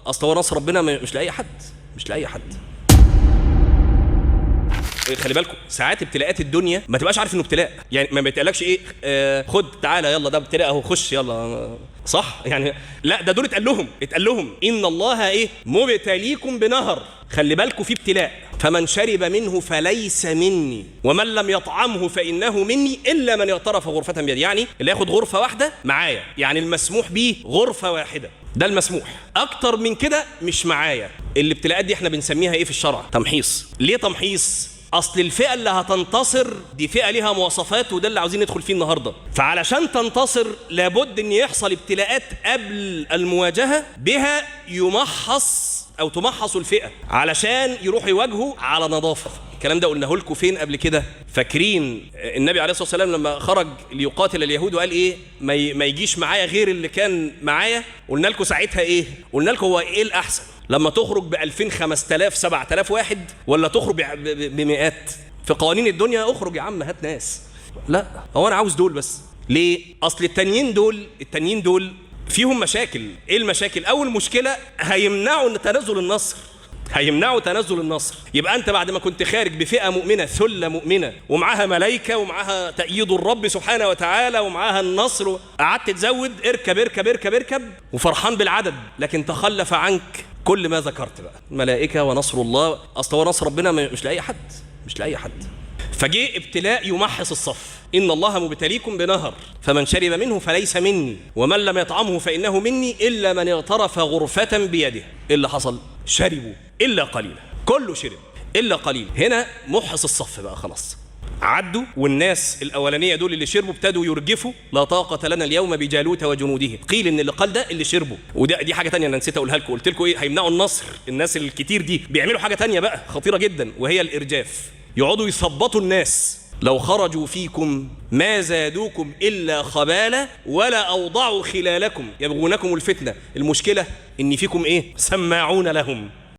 اصل هو نصر ربنا مش لاي حد، مش لاي حد. خلي بالكم ساعات ابتلاءات الدنيا ما تبقاش عارف انه ابتلاء، يعني ما بيتقالكش ايه خد تعالى يلا ده ابتلاء اهو خش يلا صح يعني، لا ده دول اتقال لهم ان الله ايه مبتليكم بنهر، خلي بالكم في ابتلاء، فمن شرب منه فليس مني ومن لم يطعمه فانه مني الا من اغترف غرفه بيده، يعني اللي ياخد غرفه واحده معايا، يعني المسموح بيه غرفه واحده ده المسموح، اكتر من كده مش معايا. الابتلاءات دي احنا بنسميها ايه في الشرع؟ تمحيص. ليه تمحيص؟ اصل الفئه اللي هتنتصر دي فئه ليها مواصفات، وده اللي عاوزين ندخل فيه النهارده. فعلشان تنتصر لابد ان يحصل ابتلاءات قبل المواجهه بها، يمحص او تمحص الفئه علشان يروحوا يواجهوا على نظافه. الكلام ده قلناه لكم فين قبل كده؟ فاكرين النبي عليه الصلاه والسلام لما خرج ليقاتل اليهود وقال ايه؟ ما يجيش معايا غير اللي كان معايا. قلنا لكم ساعتها ايه؟ قلنا لكم هو ايه الاحسن؟ لما تخرج ب2000 5000 7000 واحد، ولا تخرج بمئات؟ في قوانين الدنيا اخرج يا عم هات ناس. لا هو انا عاوز دول بس. ليه؟ اصل التانيين دول فيهم مشاكل. ايه المشاكل؟ اول مشكله هيمنعوا تنزل النصر. يبقى انت بعد ما كنت خارج بفئه مؤمنه ثله مؤمنه ومعاها ملائكه ومعاها تأييد الرب سبحانه وتعالى ومعاها النصر، قعدت تزود اركب اركب اركب اركب وفرحان بالعدد، لكن تخلف عنك كل ما ذكرت بقى، الملائكه ونصر الله. اصل هو نصر ربنا مش لاي حد، مش لاي حد. فجاء ابتلاء يمحص الصف، إن الله مبتليكم بنهر فمن شرب منه فليس مني ومن لم يطعمه فإنه مني إلا من اغترف غرفة بيده. إيه اللي حصل؟ شربوا إلا قليلا، كله شرب إلا قليل. هنا محص الصف بقى خلاص، عدوا، والناس الأولانية دول اللي شربوا ابتدوا يرجفوا، لا طاقة لنا اليوم بجالوت وجنوده. قيل إن اللي قال ده اللي شربوا، دي حاجة تانية أنا نسيت أقولها لكم. قلت لكم إيه؟ هيمنعوا النصر. الناس الكتير دي بيعملوا حاجة تانية بقى خطيرة جدا، وهي الإرجاف. يقعدوا يثبطوا الناس، لو خرجوا فيكم ما زادوكم إلا خبالا ولا أوضعوا خلالكم يبغونكم الفتنة. المشكلة إن فيكم إيه؟ سماعون لهم.